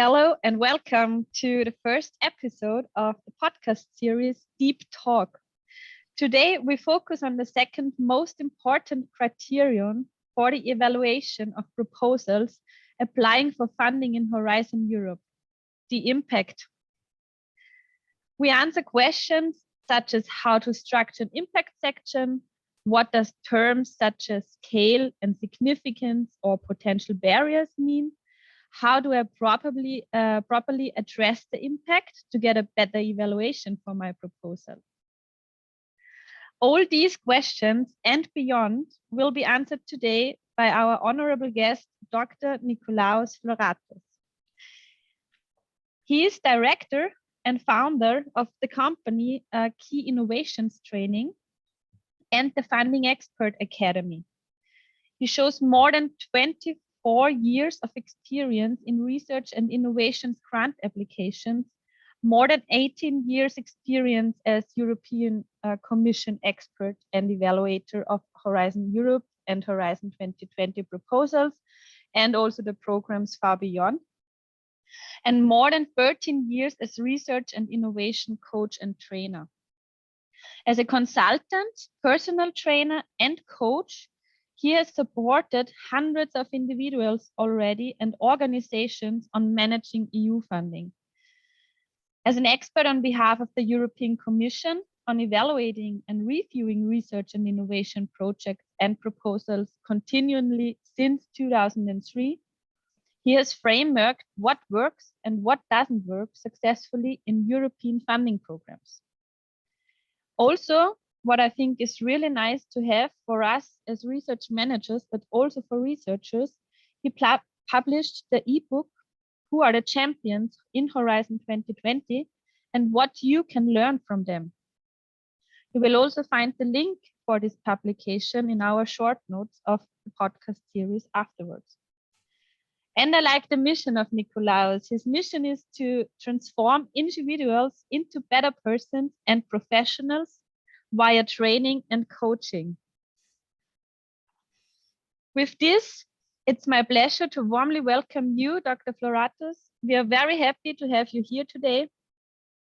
Hello and welcome to the first episode of the podcast series Deep Talk. Today we focus on the second most important criterion for the evaluation of proposals applying for funding in Horizon Europe, the impact. We answer questions such as how to structure an impact section, what does terms such as scale and significance or potential barriers mean, how do I properly address the impact to get a better evaluation for my proposal? All these questions and beyond will be answered today by our honorable guest, Dr. Nikolaos Floratos. He is director and founder of the company Key Innovations Training and the Funding Expert Academy. He shows more than 24 years of experience in research and innovations grant applications, more than 18 years experience as European Commission expert and evaluator of Horizon Europe and Horizon 2020 proposals, and also the programs far beyond, and more than 13 years as research and innovation coach and trainer. As a consultant, personal trainer, and coach, he has supported hundreds of individuals already and organizations on managing EU funding. As an expert on behalf of the European Commission on evaluating and reviewing research and innovation projects and proposals continually since 2003, he has frameworked what works and what doesn't work successfully in European funding programs. Also, what I think is really nice to have for us as research managers, but also for researchers, he published the ebook, Who Are the Champions in Horizon 2020 and What You Can Learn from Them. You will also find the link for this publication in our short notes of the podcast series afterwards. And I like the mission of Nikolaos. His mission is to transform individuals into better persons and professionals via training and coaching. With this, it's my pleasure to warmly welcome you, Dr. Floratos. We are very happy to have you here today,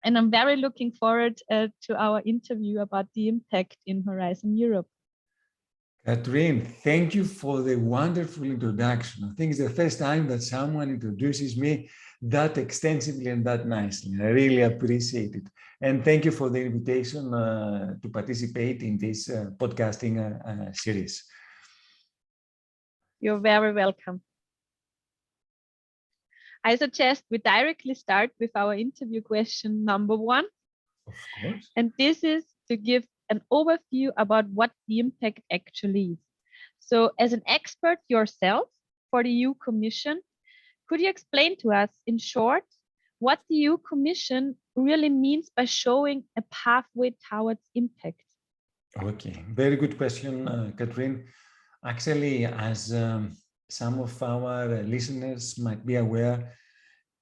and I'm very looking forward to our interview about the impact in Horizon Europe. Katrin, thank you for the wonderful introduction. I think it's the first time that someone introduces me that extensively and that nicely. I really appreciate it. And thank you for the invitation to participate in this podcasting series. You're very welcome. I suggest we directly start with our interview question number 1. Of course. And this is to give an overview about what the impact actually is. So as an expert yourself for the EU Commission, could you explain to us in short what the EU Commission really means by showing a pathway towards impact? Okay, very good question, Katrin. Actually, as some of our listeners might be aware,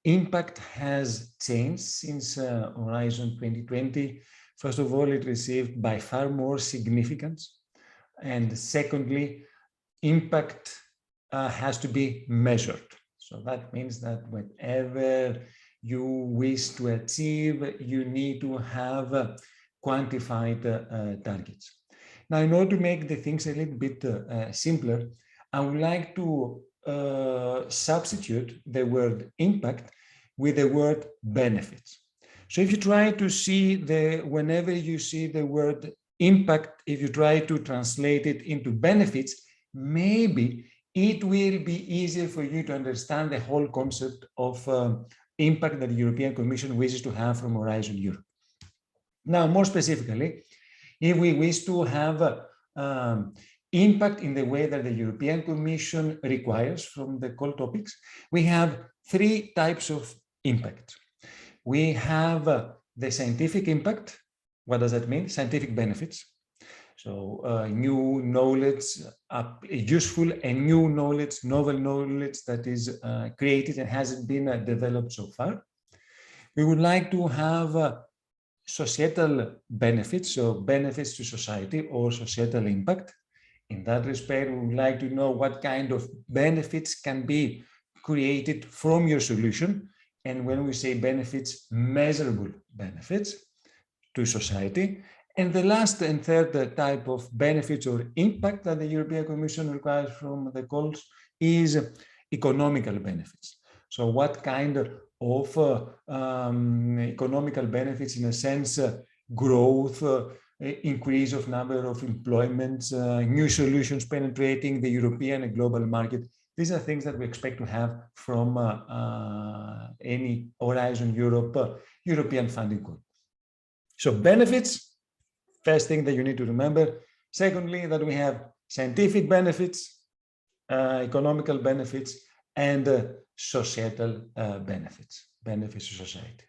impact has changed since Horizon 2020. First of all, it received by far more significance. And secondly, impact has to be measured. So that means that whatever you wish to achieve, you need to have quantified targets. Now, in order to make the things a little bit simpler, I would like to substitute the word impact with the word benefits. So if you try to see whenever you see the word impact, if you try to translate it into benefits, maybe it will be easier for you to understand the whole concept of impact that the European Commission wishes to have from Horizon Europe. Now, more specifically, if we wish to have impact in the way that the European Commission requires from the call topics, we have 3 types of impact. We have the scientific impact. What does that mean? Scientific benefits. So new knowledge, useful and new knowledge, novel knowledge that is created and hasn't been developed so far. We would like to have societal benefits, so benefits to society or societal impact. In that respect, we would like to know what kind of benefits can be created from your solution and when we say benefits, measurable benefits to society. And the last and third type of benefits or impact that the European Commission requires from the calls is economical benefits. So what kind of economical benefits, in a sense, growth, increase of number of employments, new solutions penetrating the European and global market. These are things that we expect to have from any Horizon Europe European funding call. So benefits, first thing that you need to remember. Secondly, that we have scientific benefits, economical benefits, and societal benefits to society.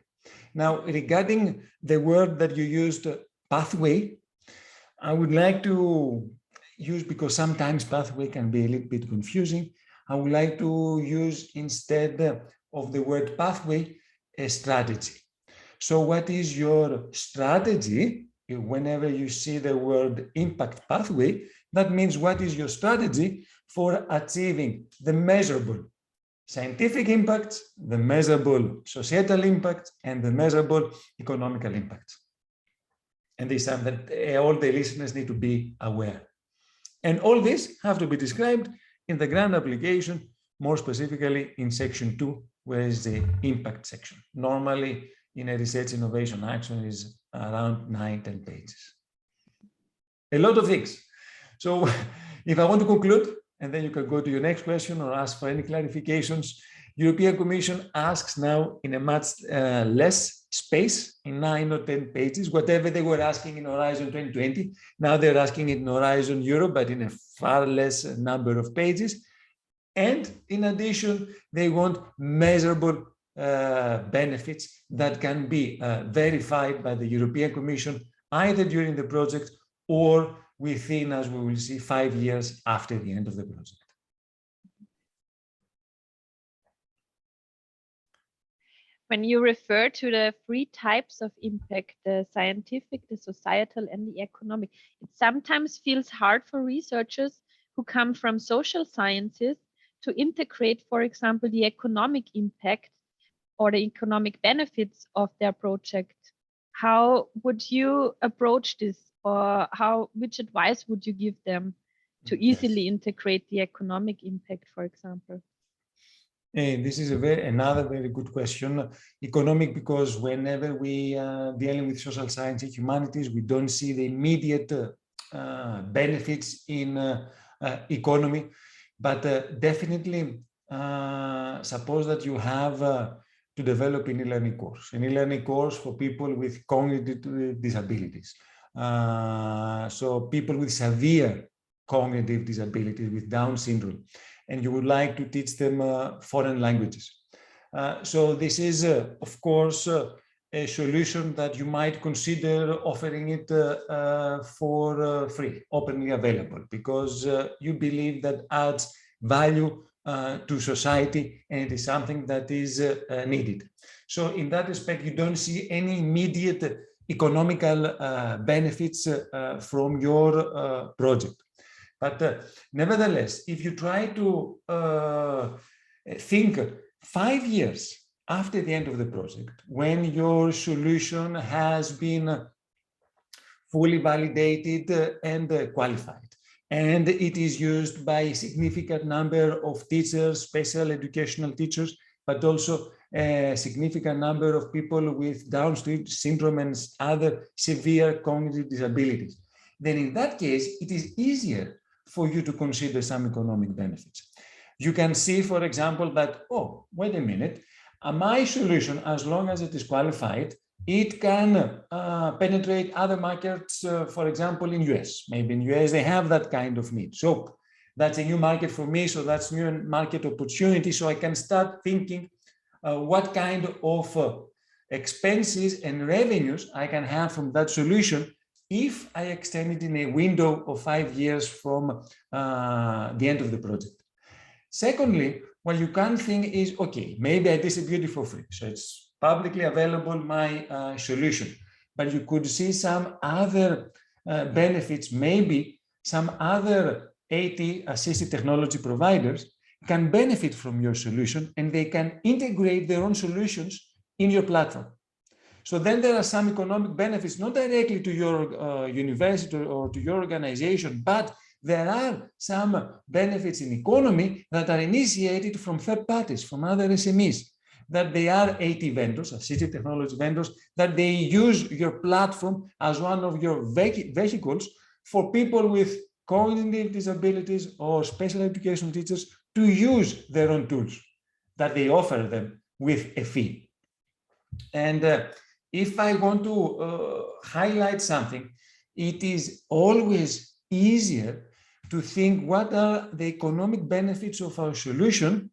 Now, regarding the word that you used, pathway, I would like to use, because sometimes pathway can be a little bit confusing, I would like to use, instead of the word pathway, a strategy. So what is your strategy? Whenever you see the word impact pathway, that means what is your strategy for achieving the measurable scientific impact, the measurable societal impact, and the measurable economical impact. And this is something that all the listeners need to be aware. And all this have to be described in the grant application, more specifically in section 2, where is the impact section. Normally, in a research innovation action is around 9-10 pages. A lot of things. So if I want to conclude, and then you can go to your next question or ask for any clarifications, European Commission asks now in a much less space, in 9 or 10 pages, whatever they were asking in Horizon 2020. Now they're asking it in Horizon Europe, but in a far less number of pages. And in addition, they want measurable benefits that can be verified by the European Commission, either during the project or within, as we will see, 5 years after the end of the project. When you refer to the 3 types of impact, the scientific, the societal, and the economic, it sometimes feels hard for researchers who come from social sciences to integrate, for example, the economic impact or the economic benefits of their project. How would you approach this, or which advice would you give them to easily integrate the economic impact, for example? This is another very good question. Economic, because whenever we are dealing with social science and humanities, we don't see the immediate benefits in economy, but definitely suppose that you have to develop an e-learning course for people with cognitive disabilities. So people with severe cognitive disabilities, with Down syndrome, and you would like to teach them foreign languages. So this is, of course, a solution that you might consider offering it for free, openly available, because you believe that adds value to society, and it is something that is needed. So in that respect, you don't see any immediate economical benefits from your project. But nevertheless, if you try to think 5 years after the end of the project, when your solution has been fully validated and qualified, and it is used by a significant number of teachers, special educational teachers, but also a significant number of people with Down syndrome and other severe cognitive disabilities, then in that case, it is easier for you to consider some economic benefits. You can see, for example, that, oh, wait a minute, my solution, as long as it is qualified, it can penetrate other markets, for example, in US. Maybe in US, they have that kind of need. So that's a new market for me, so that's new market opportunity. So I can start thinking what kind of expenses and revenues I can have from that solution if I extend it in a window of 5 years from the end of the project. Secondly, what you can think is, okay, maybe I distribute it for free. So it's publicly available, my solution. But you could see some other benefits. Maybe some other AT assisted technology providers can benefit from your solution and they can integrate their own solutions in your platform. So then there are some economic benefits, not directly to your university or to your organization, but there are some benefits in economy that are initiated from third parties, from other SMEs, that they are AT vendors, assistive technology vendors, that they use your platform as one of your vehicles for people with cognitive disabilities or special education teachers to use their own tools that they offer them with a fee. And if I want to highlight something, it is always easier to think what are the economic benefits of our solution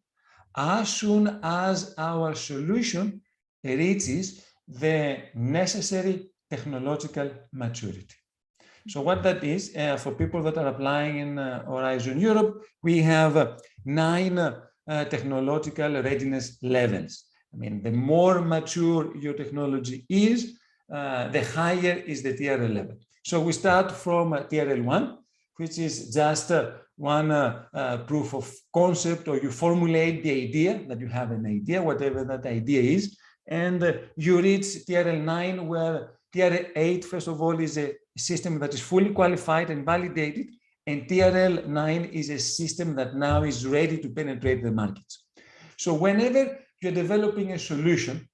as soon as our solution reaches the necessary technological maturity. So what that is, for people that are applying in Horizon Europe, we have 9 technological readiness levels. I mean, the more mature your technology is, the higher is the TRL level. So we start from TRL 1, which is just one proof of concept, or you formulate the idea that you have an idea, whatever that idea is, and you reach TRL 9, where TRL 8, first of all, is a system that is fully qualified and validated, and TRL 9 is a system that now is ready to penetrate the markets. So whenever you're developing a solution,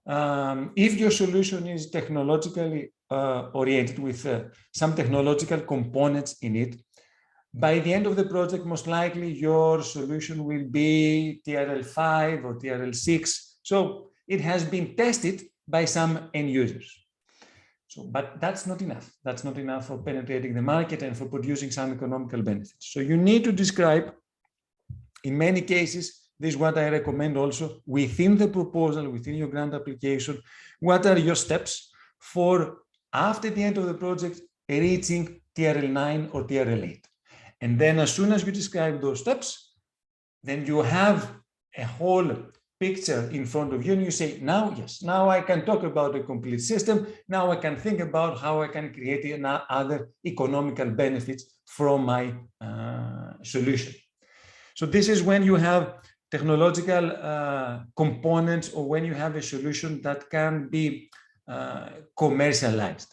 if your solution is technologically oriented with some technological components in it, by the end of the project, most likely your solution will be TRL 5 or TRL 6. So it has been tested by some end users. So, but that's not enough. That's not enough for penetrating the market and for producing some economical benefits. So you need to describe, in many cases, this is what I recommend also, within the proposal, within your grant application, what are your steps for, after the end of the project, reaching TRL 9 or TRL 8. And then as soon as you describe those steps, then you have a whole picture in front of you and you say, now, yes, now I can talk about a complete system. Now I can think about how I can create other economical benefits from my solution. So this is when you have technological components, or when you have a solution that can be commercialized.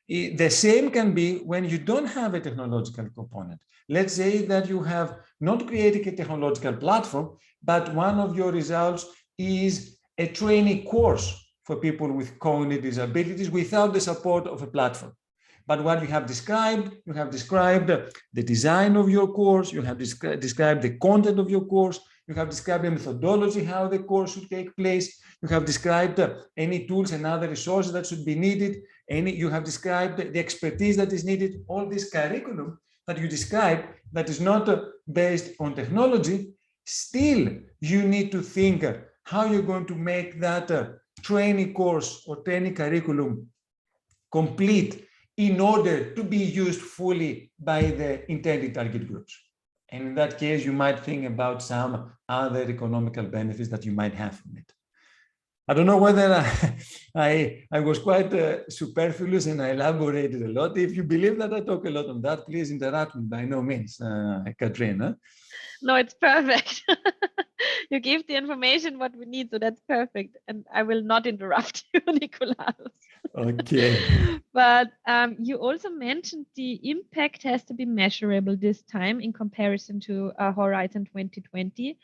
The same can be when you don't have a technological component. Let's say that you have not created a technological platform, but one of your results is a training course for people with cognitive disabilities without the support of a platform. But what you have described the design of your course, you have described the content of your course, you have described the methodology, how the course should take place, you have described any tools and other resources that should be needed, you have described the expertise that is needed. All this curriculum that you describe that is not based on technology, still you need to think how you're going to make that training course or training curriculum complete in order to be used fully by the intended target groups. And in that case, you might think about some other economical benefits that you might have from it. I don't know whether I was quite superfluous and I elaborated a lot. If you believe that I talk a lot on that, please interrupt me, by no means, Katrin. Huh? No, it's perfect. You gave the information what we need, so that's perfect. And I will not interrupt you, Nikolaus. Okay. But you also mentioned the impact has to be measurable this time in comparison to Horizon 2020.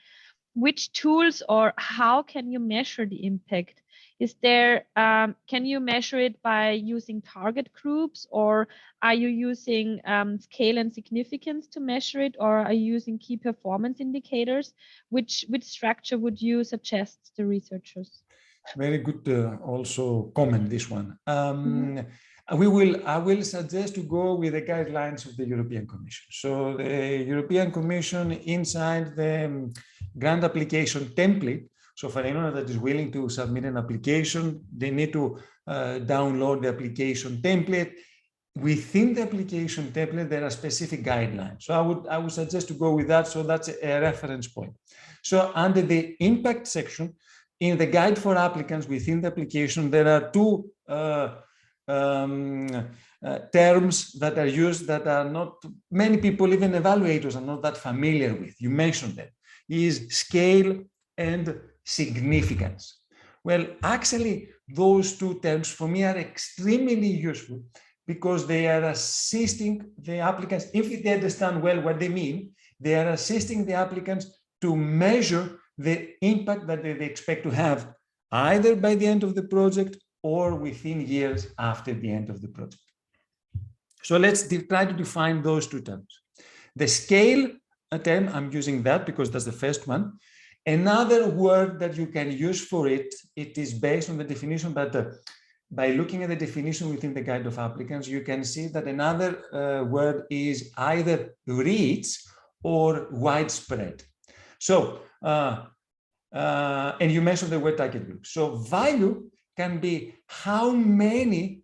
Which tools or how can you measure the impact? Is there, can you measure it by using target groups, or are you using scale and significance to measure it, or are you using key performance indicators? Which structure would you suggest to researchers? Very good also comment, this one. I will suggest to go with the guidelines of the European Commission. So the European Commission, inside the grant application template, so for anyone that is willing to submit an application, they need to download the application template. Within the application template, there are specific guidelines. So I would suggest to go with that. So that's a reference point. So under the impact section, in the guide for applicants within the application, there are two terms that are used that are not many people, even evaluators, are not that familiar with. You mentioned them. is scale and significance. Well, actually, those two terms for me are extremely useful because they are assisting the applicants, if they understand well what they mean, they are assisting the applicants to measure the impact that they expect to have either by the end of the project or within years after the end of the project. So let's try to define those two terms. The scale term, I'm using that because that's the first one. Another word that you can use for it, it is based on the definition, but by looking at the definition within the guide of applicants, you can see that another word is either reach or widespread. So, and you mentioned the word target group. So value can be how many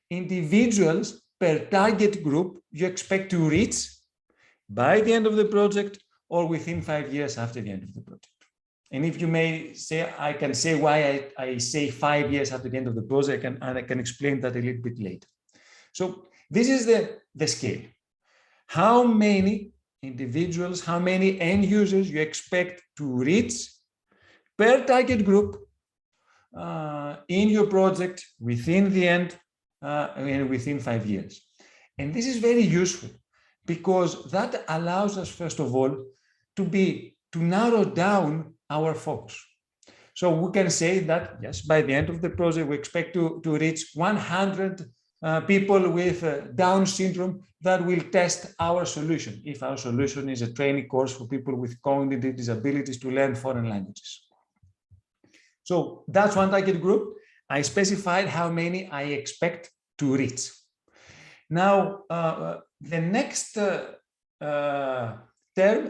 individuals per target group you expect to reach by the end of the project or within 5 years after the end of the project. And if you may say, I can say why I say 5 years after the end of the project, and I can explain that a little bit later. So this is the scale. How many individuals, how many end users you expect to reach per target group in your project within the end and within 5 years. And this is very useful because that allows us, first of all, to narrow down our focus. So we can say that, yes, by the end of the project, we expect to reach 100 people with Down syndrome that will test our solution, if our solution is a training course for people with cognitive disabilities to learn foreign languages. So that's one target group. I specified how many I expect to reach. Now, the next term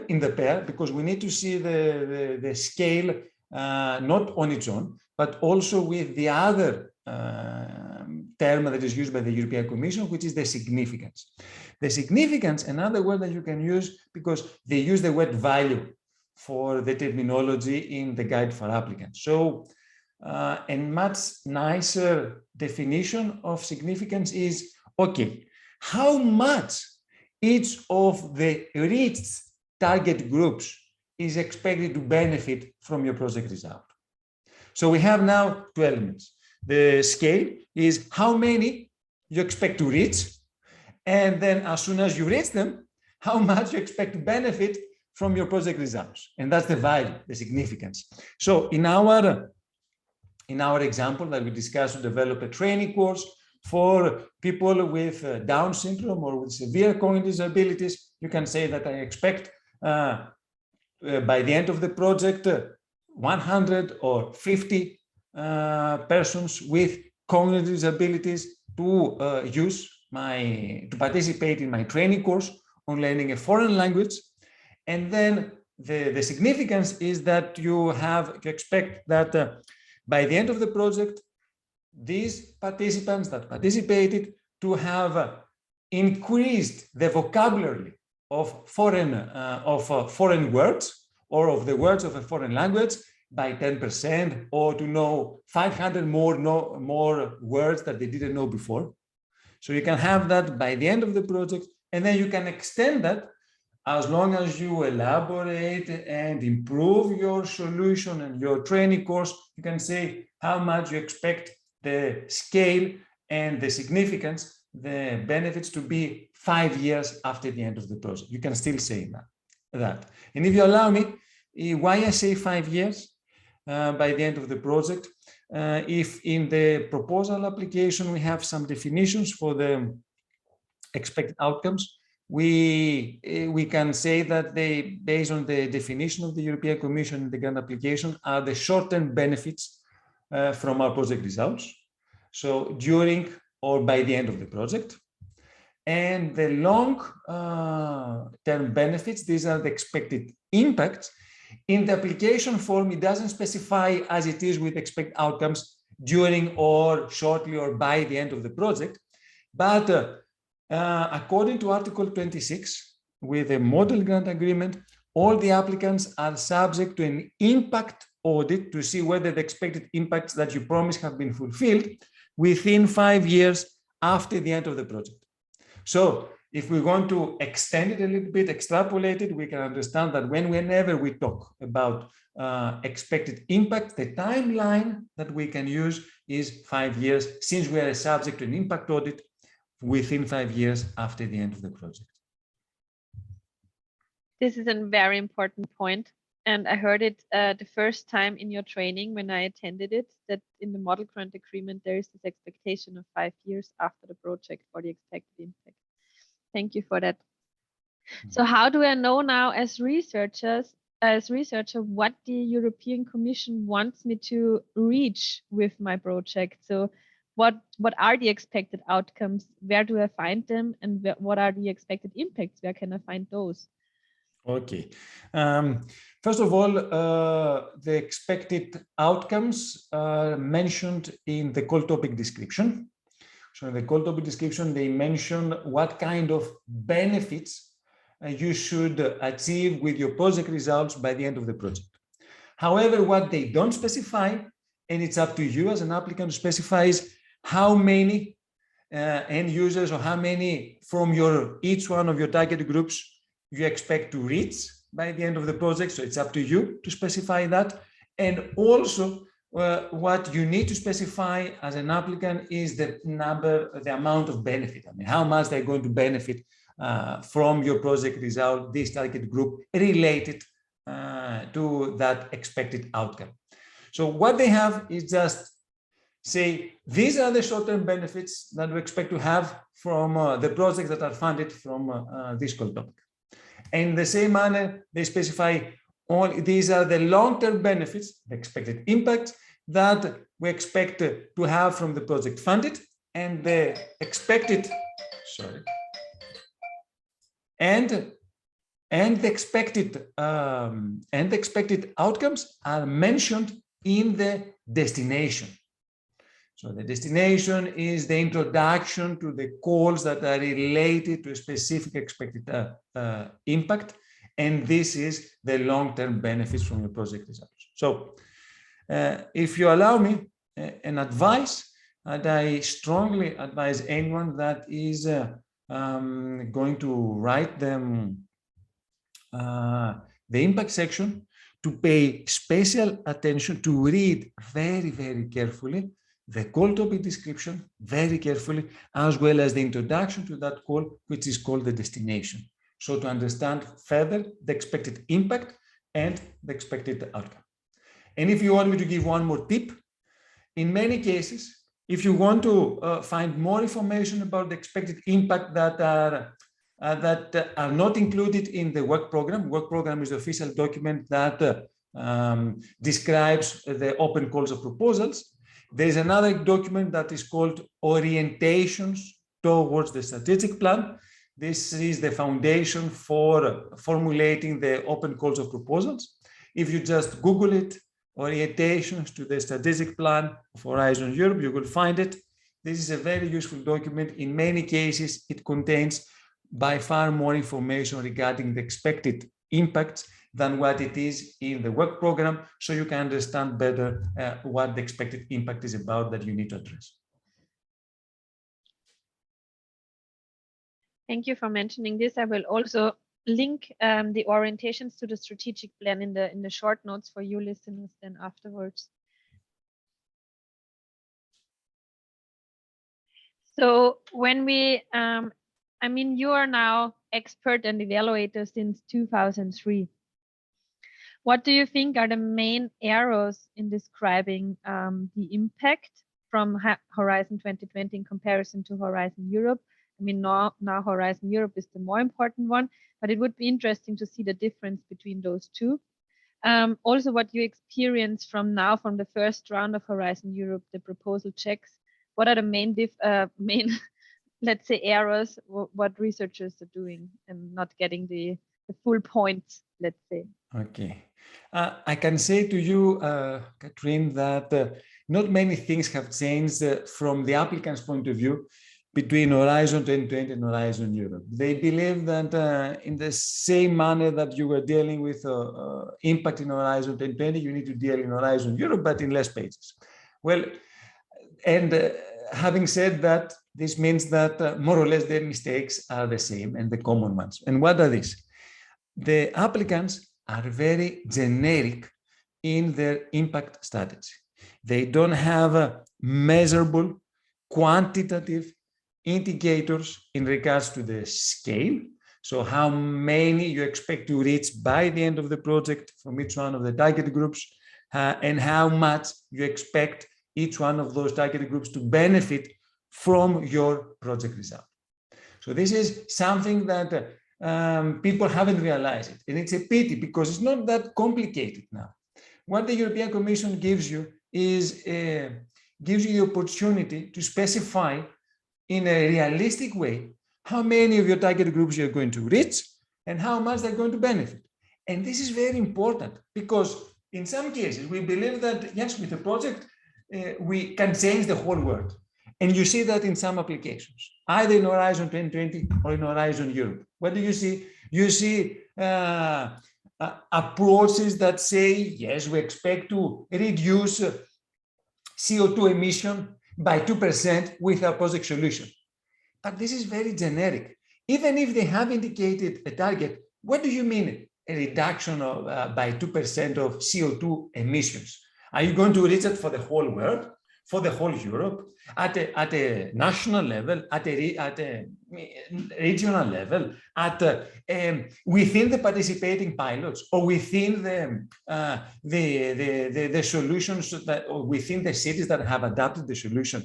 in the pair, because we need to see the scale not on its own, but also with the other term that is used by the European Commission, which is the significance. The significance, another word that you can use, because they use the word value for the terminology in the guide for applicants. So a much nicer definition of significance is, okay, how much each of the reached target groups is expected to benefit from your project result. So we have now two elements. The scale is how many you expect to reach, and then as soon as you reach them, how much you expect to benefit from your project results. And that's the value, the significance. So in our example that we discussed to develop a training course for people with Down syndrome or with severe cognitive disabilities, you can say that I expect by the end of the project 100 or 50 persons with cognitive disabilities to participate in my training course on learning a foreign language. And then the significance is that you expect that by the end of the project, these participants that participated to have increased the vocabulary of foreign words or of the words of a foreign language by 10%, or to know 500 more words that they didn't know before. So you can have that by the end of the project, and then you can extend that as long as you elaborate and improve your solution and your training course. You can say how much you expect the scale and the significance, the benefits to be 5 years after the end of the project. You can still say that. And if you allow me, why I say 5 years by the end of the project, if in the proposal application we have some definitions for the expected outcomes, we can say that they, based on the definition of the European Commission in the grant application, are the short-term benefits from our project results. So during or by the end of the project. And the long-term benefits, these are the expected impacts. In the application form, it doesn't specify as it is with expected outcomes during or shortly or by the end of the project. But according to Article 26, with a model grant agreement, all the applicants are subject to an impact audit to see whether the expected impacts that you promised have been fulfilled within 5 years after the end of the project. So if we want to extend it a little bit, extrapolate it, we can understand that whenever we talk about expected impact, the timeline that we can use is 5 years, since we are subject to an impact audit within 5 years after the end of the project. This is a very important point. And I heard it the first time in your training when I attended it, that in the model grant agreement, there is this expectation of 5 years after the project for the expected impact. Thank you for that. So how do I know now as researcher, what the European Commission wants me to reach with my project? So what are the expected outcomes? Where do I find them? And what are the expected impacts? Where can I find those? Okay. First of all, the expected outcomes are mentioned in the call topic description. So in the call topic description, they mention what kind of benefits you should achieve with your project results by the end of the project. However, what they don't specify, and it's up to you as an applicant to specify, is how many end users or how many from each one of your target groups you expect to reach by the end of the project. So it's up to you to specify that. And also what you need to specify as an applicant is the amount of benefit. I mean, how much they're going to benefit from your project result, this target group related to that expected outcome. So what they have is just say, these are the short-term benefits that we expect to have from the projects that are funded from this call topic. In the same manner, they specify these are the long-term benefits, the expected impacts that we expect to have from the project funded, and the expected, and the expected outcomes are mentioned in the destination. So the destination is the introduction to the calls that are related to a specific expected impact, and this is the long-term benefits from your project results. So if you allow me an advice, and I strongly advise anyone that is going to write them the impact section to pay special attention, to read very, very carefully the call topic description very carefully, as well as the introduction to that call, which is called the destination. So to understand further the expected impact and the expected outcome. And if you want me to give one more tip, in many cases, if you want to find more information about the expected impact that are not included in the work program is the official document that describes the open calls of proposals. There is another document that is called Orientations Towards the Strategic Plan. This is the foundation for formulating the open calls of proposals. If you just Google it, Orientations to the Strategic Plan of Horizon Europe, you will find it. This is a very useful document. In many cases, it contains by far more information regarding the expected impacts than what it is in the work program, so you can understand better what the expected impact is about that you need to address. Thank you for mentioning this. I will also link the orientations to the strategic plan in the short notes for you listeners then afterwards. So when we, I mean, you are now expert and evaluator since 2003. What do you think are the main errors in describing the impact from Horizon 2020 in comparison to Horizon Europe? I mean, now Horizon Europe is the more important one, but it would be interesting to see the difference between those two. Also, what you experience from the first round of Horizon Europe, the proposal checks. What are the main, let's say, errors? What researchers are doing and not getting the full points, let's say. Okay. I can say to you, Katrin, that not many things have changed from the applicant's point of view between Horizon 2020 and Horizon Europe. They believe that in the same manner that you were dealing with impact in Horizon 2020, you need to deal in Horizon Europe, but in less pages. Well, and having said that, this means that more or less the mistakes are the same and the common ones. And what are these? The applicants are very generic in their impact strategy. They don't have measurable, quantitative indicators in regards to the scale. So how many you expect to reach by the end of the project from each one of the target groups, and how much you expect each one of those target groups to benefit from your project result. So this is something that people haven't realized it. And it's a pity because it's not that complicated now. What the European Commission gives you is gives you the opportunity to specify in a realistic way how many of your target groups you're going to reach and how much they're going to benefit. And this is very important because in some cases we believe that, yes, with a project, we can change the whole world. And you see that in some applications, either in Horizon 2020 or in Horizon Europe. What do you see? You see approaches that say, yes, we expect to reduce CO2 emission by 2% with our project solution. But this is very generic. Even if they have indicated a target, what do you mean a reduction of, by 2% of CO2 emissions? Are you going to reach it for the whole world, for the whole Europe, at a national level, at a regional level, within the participating pilots, or within the solutions that, or within the cities that have adopted the solution?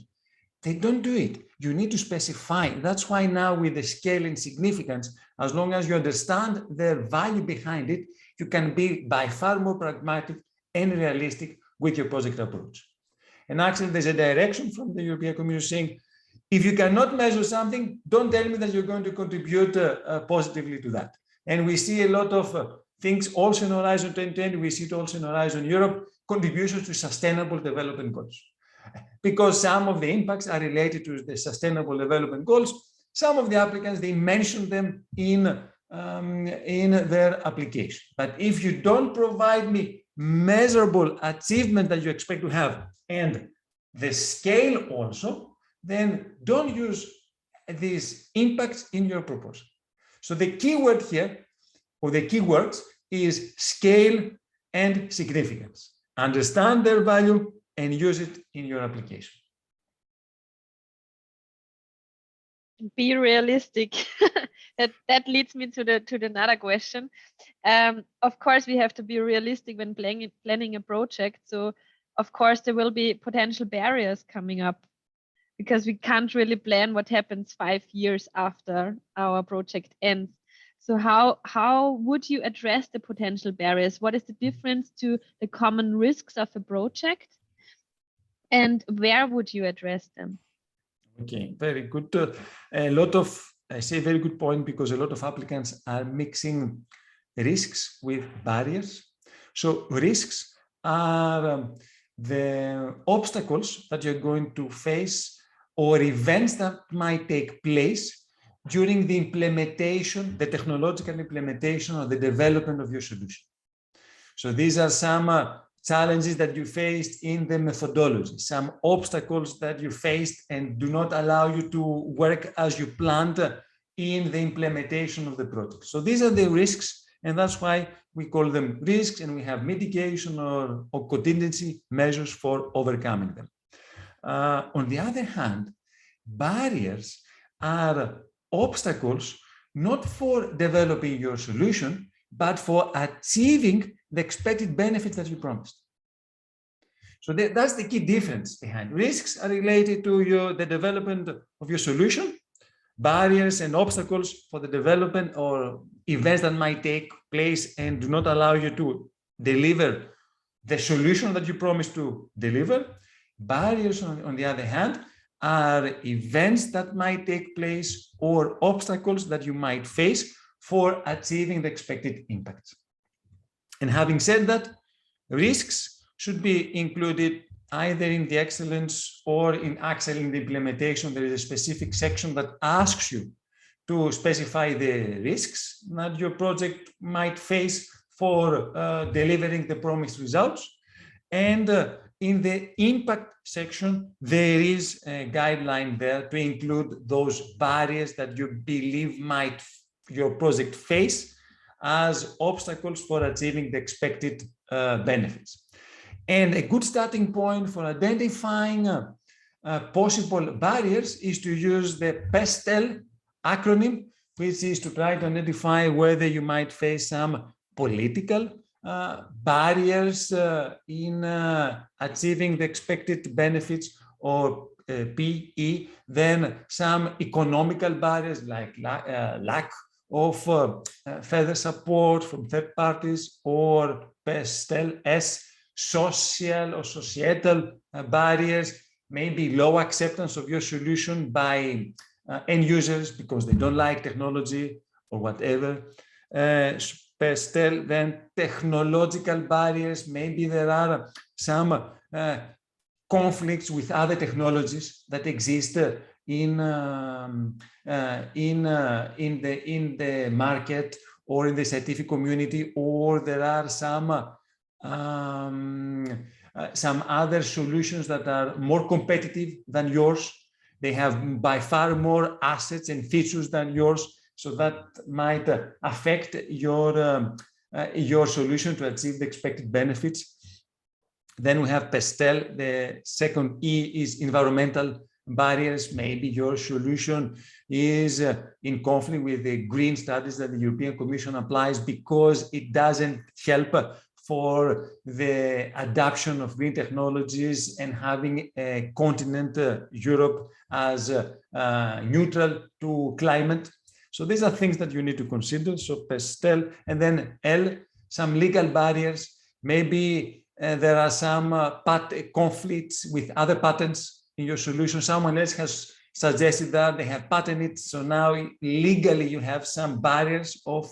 They don't do it. You need to specify. That's why now with the scale and significance, as long as you understand the value behind it, you can be by far more pragmatic and realistic with your project approach. And actually, there's a direction from the European Commission saying, if you cannot measure something, don't tell me that you're going to contribute positively to that. And we see a lot of things also in Horizon 2020, we see it also in Horizon Europe, contributions to sustainable development goals. Because some of the impacts are related to the sustainable development goals, some of the applicants, they mention them in their application. But if you don't provide me measurable achievement that you expect to have and the scale also, then don't use these impacts in your proposal. So the key word here, or the key words, is scale and significance. Understand their value and use it in your application. Be realistic. that leads me to the another question. Of course, we have to be realistic when planning a project. So, of course, there will be potential barriers coming up because we can't really plan what happens 5 years after our project ends. So, how would you address the potential barriers? What is the difference to the common risks of a project? And where would you address them? Okay, very good. I say very good point because a lot of applicants are mixing risks with barriers. So risks are the obstacles that you're going to face or events that might take place during the implementation, the technological implementation or the development of your solution. So these are some challenges that you faced in the methodology, some obstacles that you faced and do not allow you to work as you planned in the implementation of the project. So these are the risks, and that's why we call them risks, and we have mitigation or contingency measures for overcoming them. On the other hand, barriers are obstacles not for developing your solution, but for achieving the expected benefits that you promised. So that's the key difference behind. Risks are related to the development of your solution. Barriers and obstacles for the development or events that might take place and do not allow you to deliver the solution that you promised to deliver. Barriers, on the other hand, are events that might take place or obstacles that you might face for achieving the expected impact. And having said that, risks should be included either in the excellence or in excelling the implementation. There is a specific section that asks you to specify the risks that your project might face for delivering the promised results. And in the impact section, there is a guideline there to include those barriers that you believe might your project face as obstacles for achieving the expected benefits. And a good starting point for identifying possible barriers is to use the PESTEL acronym, which is to try to identify whether you might face some political barriers in achieving the expected benefits, or PE, then some economical barriers like lack of further support from third parties, or PESTEL S, social or societal barriers, maybe low acceptance of your solution by end users because they don't like technology or whatever. PESTEL, then technological barriers, maybe there are some conflicts with other technologies that exist in the market or in the scientific community, or there are some other solutions that are more competitive than yours. They have by far more assets and features than yours, so that might affect your solution to achieve the expected benefits. Then we have PESTEL. The second E is environmental barriers. Maybe your solution is in conflict with the green studies that the European Commission applies because it doesn't help for the adoption of green technologies and having a continent, Europe, as neutral to climate. So these are things that you need to consider. So PESTEL, and then L, some legal barriers. Maybe there are some conflicts with other patents in your solution. Someone else has suggested that they have patented it. So now legally you have some barriers of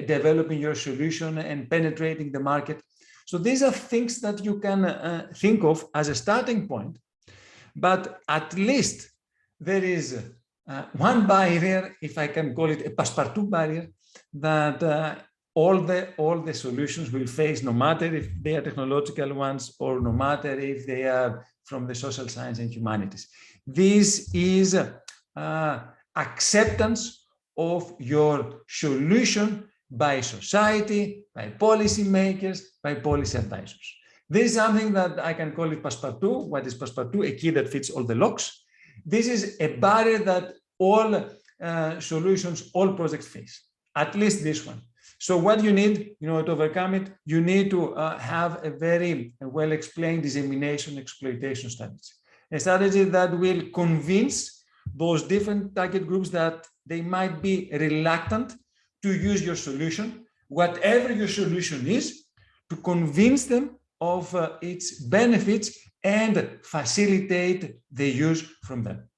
developing your solution and penetrating the market. So these are things that you can think of as a starting point. But at least there is one barrier, if I can call it a passepartout barrier, that all the solutions will face, no matter if they are technological ones or no matter if they are from the social science and humanities. This is acceptance of your solution by society, by policymakers, by policy advisors. This is something that I can call it passepartout. What is passepartout? A key that fits all the locks. This is a barrier that all solutions, all projects face, at least this one. So what you need, to overcome it, you need to have a very well-explained dissemination exploitation strategy. A strategy that will convince those different target groups that they might be reluctant to use your solution, whatever your solution is, to convince them of its benefits and facilitate the use from them.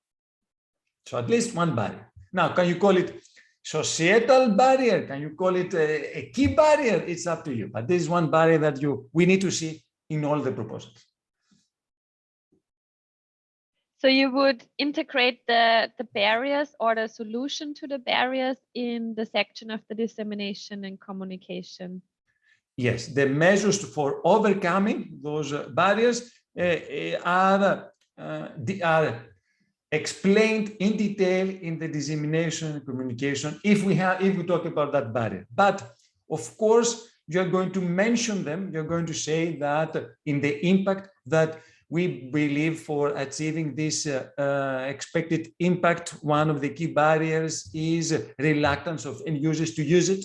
So at least one barrier. Now, can you call it societal barrier? Can you call it a key barrier? It's up to you. But this is one barrier that we need to see in all the proposals. So you would integrate the barriers or the solution to the barriers in the section of the dissemination and communication. Yes, the measures for overcoming those barriers are explained in detail in the dissemination and communication if we talk about that barrier. But of course, you're going to mention them. You're going to say that in the impact that we believe for achieving this expected impact, one of the key barriers is reluctance of end users to use it.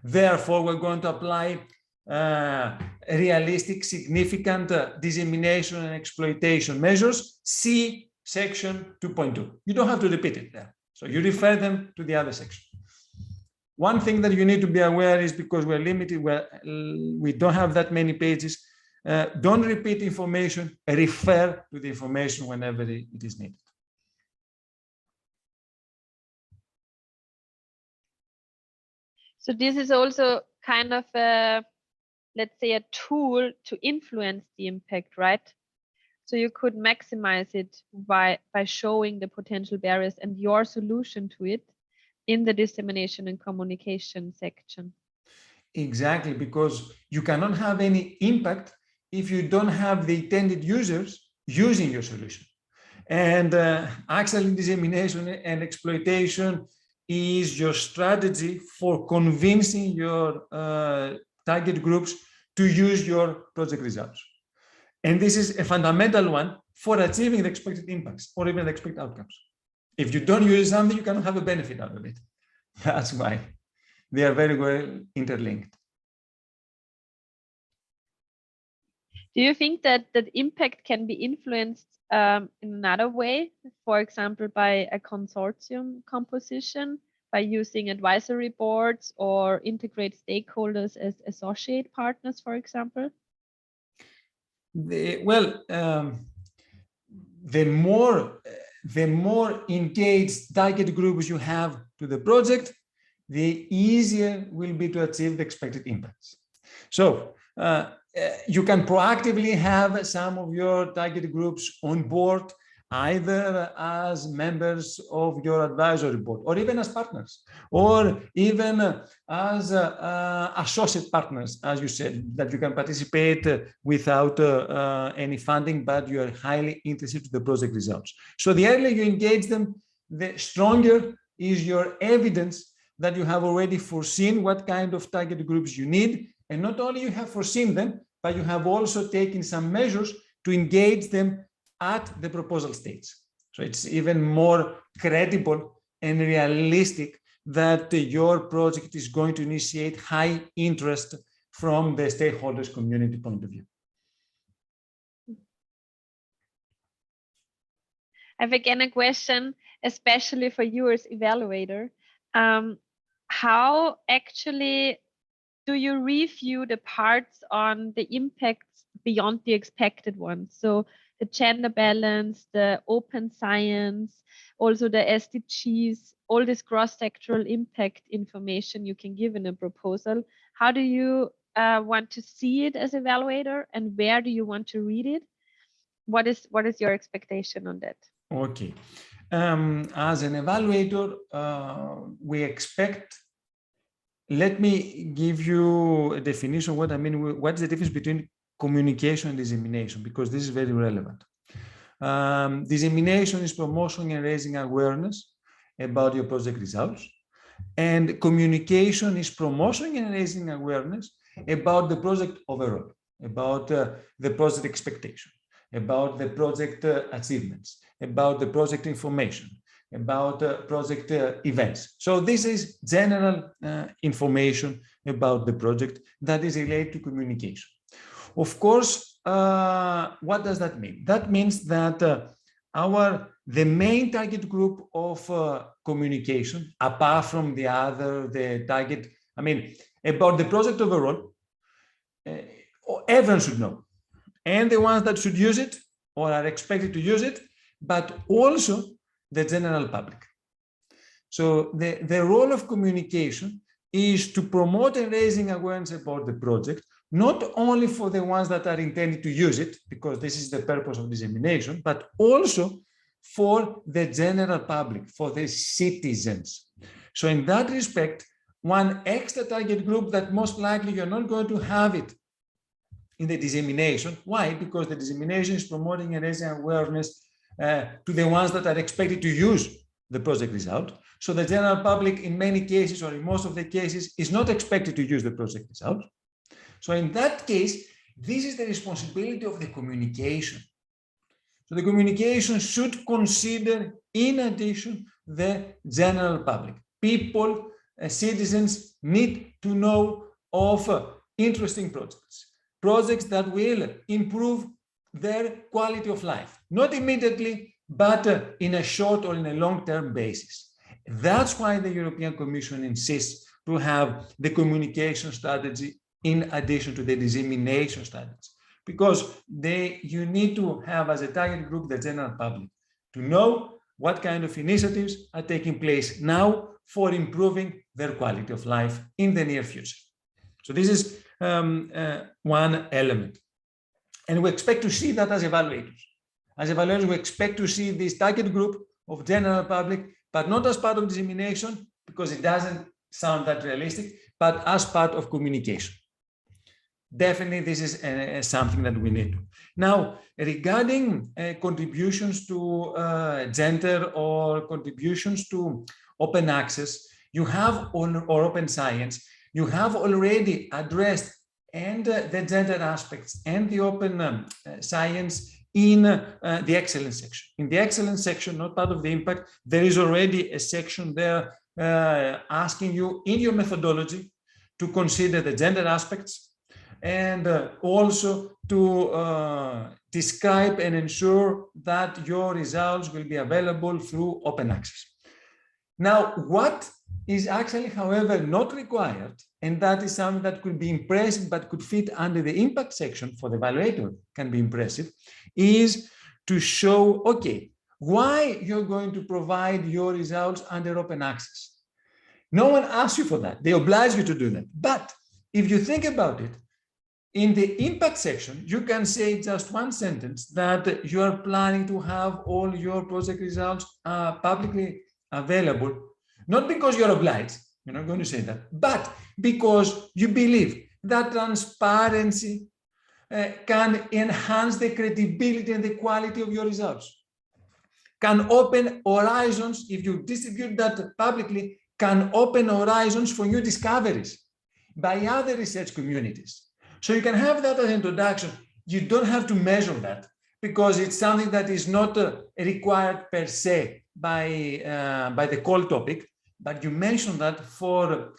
Therefore, we're going to apply realistic, significant dissemination and exploitation measures. See section 2.2. You don't have to repeat it there. So you refer them to the other section. One thing that you need to be aware is, because we're limited, we don't have that many pages, don't repeat information, refer to the information whenever it is needed. So this is also kind of a, let's say, a tool to influence the impact, right? So you could maximize it by showing the potential barriers and your solution to it in the dissemination and communication section. Exactly, because you cannot have any impact if you don't have the intended users using your solution. And accident dissemination and exploitation is your strategy for convincing your target groups to use your project results. And this is a fundamental one for achieving the expected impacts or even the expected outcomes. If you don't use something, you cannot have a benefit out of it. That's why they are very well interlinked. Do you think that impact can be influenced in another way, for example, by a consortium composition, by using advisory boards or integrate stakeholders as associate partners, for example? The more engaged target groups you have to the project, the easier will be to achieve the expected impacts. So you can proactively have some of your target groups on board, either as members of your advisory board, or even as partners, or even as associate partners, as you said, that you can participate without any funding, but you are highly interested in the project results. So the earlier you engage them, the stronger is your evidence that you have already foreseen what kind of target groups you need. And not only you have foreseen them, but you have also taken some measures to engage them at the proposal stage. So it's even more credible and realistic that your project is going to initiate high interest from the stakeholders community point of view. I have again a question, especially for you as evaluator. How actually do you review the parts on the impacts beyond the expected ones? So the gender balance, the open science, also the SDGs, all this cross-sectoral impact information you can give in a proposal. How do you want to see it as evaluator, and where do you want to read it? What is your expectation on that? Okay. As an evaluator, we expect, let me give you a definition of what I mean. What's the difference between communication and dissemination? Because this is very relevant. Dissemination is promotion and raising awareness about your project results. And communication is promotion and raising awareness about the project overall, about the project expectation, about the project achievements, about the project information, about project events. So this is general information about the project that is related to communication. Of course, what does that mean? That means that the main target group of communication, apart from the target, I mean, about the project overall, everyone should know. And the ones that should use it or are expected to use it, but also the general public. So the role of communication is to promote and raising awareness about the project, not only for the ones that are intended to use it, because this is the purpose of dissemination, but also for the general public, for the citizens. So in that respect, one extra target group that most likely you're not going to have it in the dissemination. Why? Because the dissemination is promoting and raising awareness to the ones that are expected to use the project result. So the general public in many cases, or in most of the cases, is not expected to use the project result. So in that case, this is the responsibility of the communication. So the communication should consider, in addition, the general public. People, citizens need to know of interesting projects that will improve their quality of life, not immediately, but in a short or in a long-term basis. That's why the European Commission insists to have the communication strategy in addition to the dissemination strategy, because you need to have as a target group the general public to know what kind of initiatives are taking place now for improving their quality of life in the near future. So this is one element. And we expect to see that as evaluators. As evaluators, we expect to see this target group of general public, but not as part of dissemination, because it doesn't sound that realistic, but as part of communication. Definitely, this is something that we need to. Now, regarding contributions to gender or contributions to open access, you have or open science, you have already addressed and the gender aspects and the open science in the excellence section. In the excellence section, not part of the impact, there is already a section there asking you in your methodology to consider the gender aspects and also to describe and ensure that your results will be available through open access. Now, what is actually, however, not required, and that is something that could be impressive but could fit under the impact section for the evaluator, can be impressive, is to show, okay, why you're going to provide your results under open access. No one asks you for that. They oblige you to do that. But if you think about it, in the impact section, you can say just one sentence that you are planning to have all your project results publicly available, not because you're obliged, you're not going to say that, but because you believe that transparency can enhance the credibility and the quality of your results, can open horizons. If you distribute that publicly, can open horizons for new discoveries by other research communities. So you can have that as an introduction. You don't have to measure that because it's something that is not required per se by the call topic, but you mention that for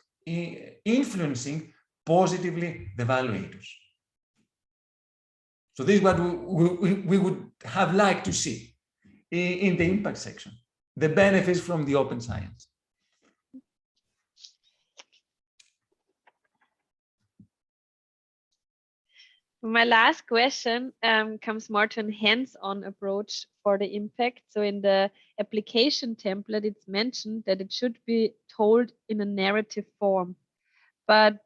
influencing positively the evaluators. So this is what we would have liked to see in the impact section, the benefits from the open science. My last question comes more to a hands-on approach for the impact. So in the application template, it's mentioned that it should be told in a narrative form. But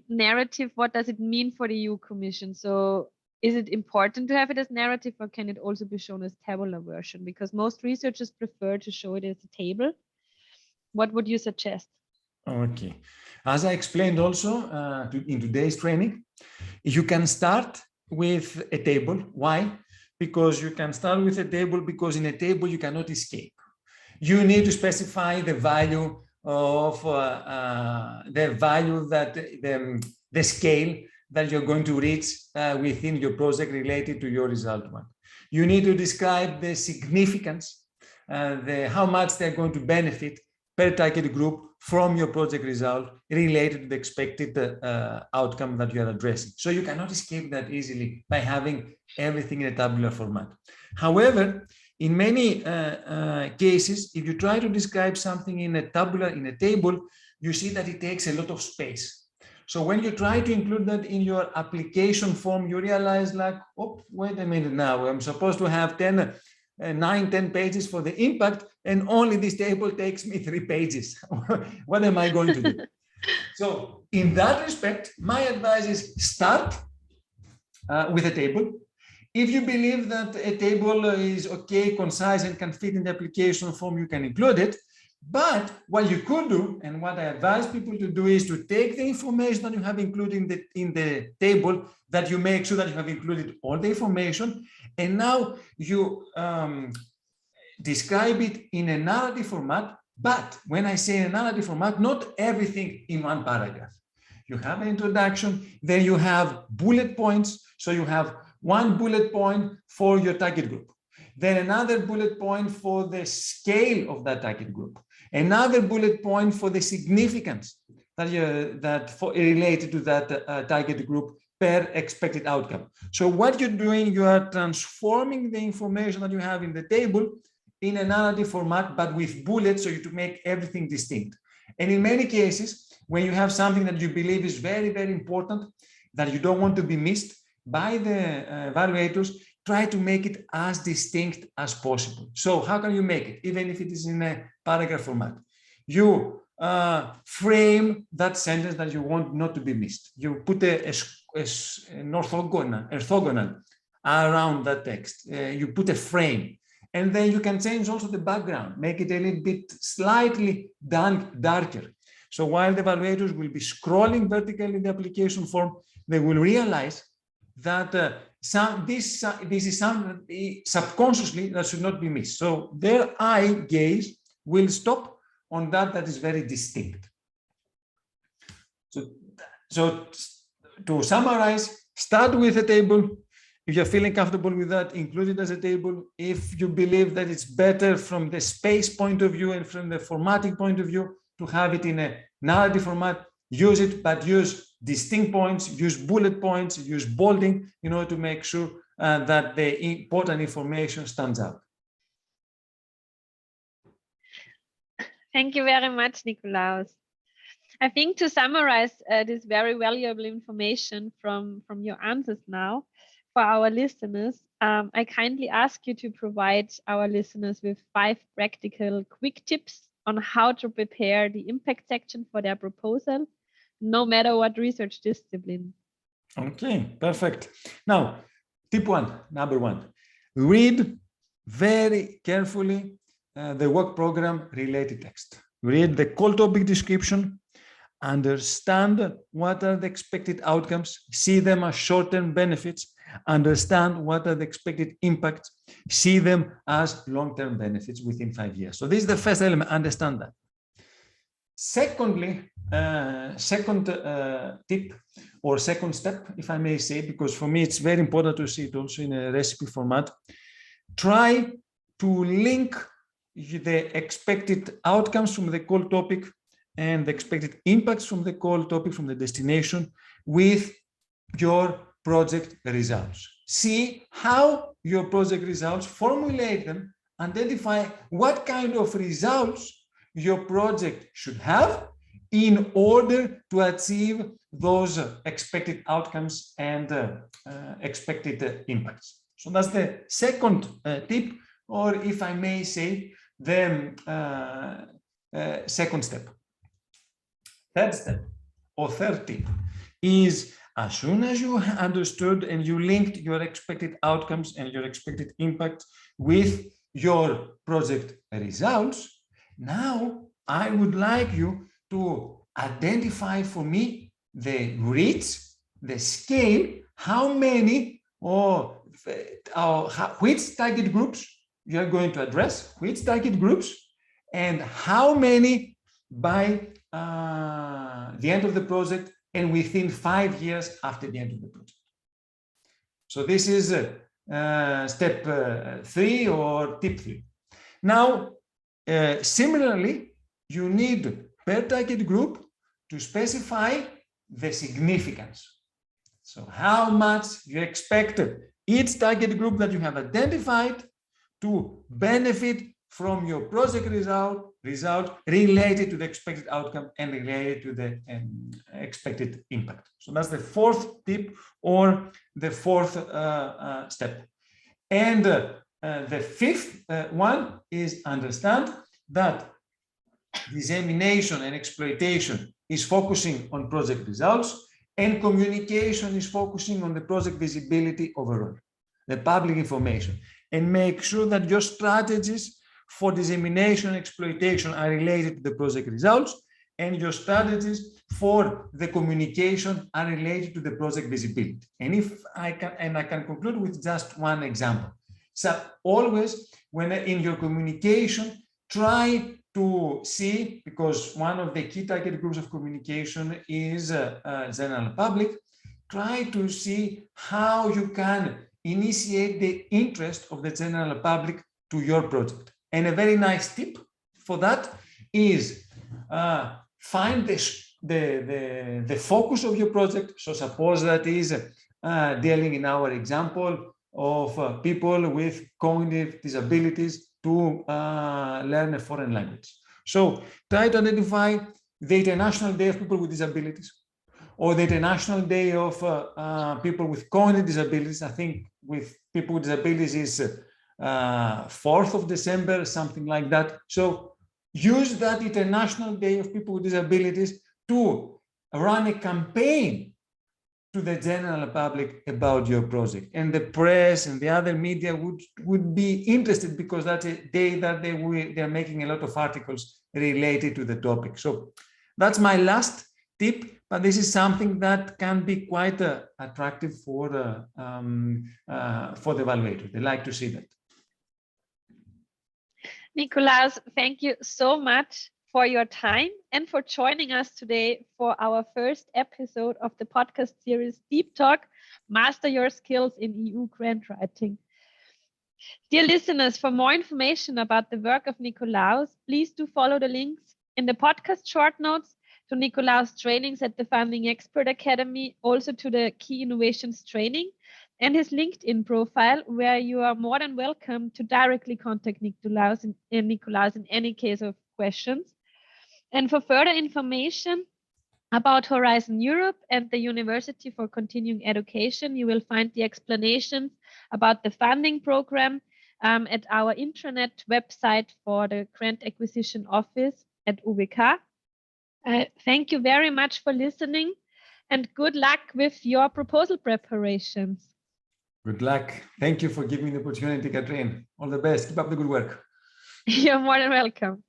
narrative, what does it mean for the EU Commission? So is it important to have it as narrative, or can it also be shown as tabular version? Because most researchers prefer to show it as a table. What would you suggest? Okay. As I explained also in today's training, you can start with a table. Why? Because you can start with a table because in a table you cannot escape. You need to specify the value of the scale that you're going to reach within your project related to your result one. You need to describe the significance, how much they're going to benefit per target group from your project result related to the expected outcome that you are addressing. So you cannot escape that easily by having everything in a tabular format. However, in many cases, if you try to describe something in a table, you see that it takes a lot of space. So when you try to include that in your application form, you realize like, oh, wait a minute now, I'm supposed to have 9-10 pages for the impact, and only this table takes me 3 pages. What am I going to do? So in that respect, my advice is start with a table. If you believe that a table is okay, concise, and can fit in the application form, you can include it. But what you could do, and what I advise people to do, is to take the information that you have included in the table, that you make sure that you have included all the information, and now you describe it in a narrative format. But when I say a narrative format, not everything in one paragraph. You have an introduction, then you have bullet points. So you have one bullet point for your target group, then another bullet point for the scale of that target group, another bullet point for the significance related to that target group per expected outcome. So what you're doing, you are transforming the information that you have in the table in a narrative format, but with bullets, so you to make everything distinct. And in many cases, when you have something that you believe is very, very important, that you don't want to be missed by the evaluators, try to make it as distinct as possible. So how can you make it, even if it is in a paragraph format? You frame that sentence that you want not to be missed. You put an orthogonal around that text. You put a frame. And then you can change also the background, make it a little bit slightly darker. So while the evaluators will be scrolling vertically in the application form, they will realize that this is something subconsciously that should not be missed. So their eye gaze will stop on that is very distinct. So to summarize, start with a table. If you're feeling comfortable with that, include it as a table. If you believe that it's better from the space point of view and from the formatting point of view to have it in a narrative format, use it, but use distinct points, use bullet points, use bolding in order to make sure that the important information stands out. Thank you very much, Nikolaos. I think to summarize this very valuable information from your answers now for our listeners, I kindly ask you to provide our listeners with 5 practical quick tips on how to prepare the impact section for their proposal, no matter what research discipline. Okay, perfect. Now, number one, read very carefully the work program related text. Read the call topic description, understand what are the expected outcomes, see them as short-term benefits, understand what are the expected impacts, see them as long-term benefits within 5 years. So this is the first element, understand that. Secondly, second tip or second step, if I may say, because for me it's very important to see it also in a recipe format, try to link the expected outcomes from the call topic and the expected impacts from the call topic, from the destination, with your project results. See how your project results, formulate them, identify what kind of results your project should have in order to achieve those expected outcomes and expected impacts. So that's the second tip, or if I may say, the second step. Third step, or third tip, is as soon as you understood and you linked your expected outcomes and your expected impact with your project results, now I would like you to identify for me the reach, the scale, how many or which target groups you are going to address, which target groups, and how many by the end of the project and within 5 years after the end of the project. So this is step 3 or tip 3. Now, similarly, you need per target group to specify the significance. So how much you expect each target group that you have identified to benefit from your project result related to the expected outcome and related to the expected impact. So that's the fourth tip or the fourth step. And the fifth one is understand that dissemination and exploitation is focusing on project results, and communication is focusing on the project visibility overall, the public information, and make sure that your strategies for dissemination and exploitation are related to the project results, and your strategies for the communication are related to the project visibility. And if I can conclude with just one example. So always when in your communication, try to see, because one of the key target groups of communication is general public, try to see how you can initiate the interest of the general public to your project. And a very nice tip for that is find the focus of your project. So suppose that is dealing in our example of people with cognitive disabilities to learn a foreign language. So try to identify the International Day of People with Disabilities or the International Day of people with cognitive disabilities. I think with people with disabilities is 4th of December, something like that. So use that International Day of People with Disabilities to run a campaign to the general public about your project, and the press and the other media would be interested because that's a day that they are making a lot of articles related to the topic. So That's my last tip, but this is something that can be quite attractive for the evaluator. They like to see that. Nikolaus, thank you so much for your time and for joining us today for our first episode of the podcast series Deep Talk, Master Your Skills in EU Grant Writing. Dear listeners, for more information about the work of Nikolaus, please do follow the links in the podcast short notes to Nikolaus' trainings at the Funding Expert Academy, also to the Key Innovations training and his LinkedIn profile, where you are more than welcome to directly contact Nikolaus in any case of questions. And for further information about Horizon Europe and the University for Continuing Education, you will find the explanations about the funding program at our intranet website for the Grant Acquisition Office at UWK. Thank you very much for listening and good luck with your proposal preparations. Good luck. Thank you for giving me the opportunity, Katrin. All the best. Keep up the good work. You're more than welcome.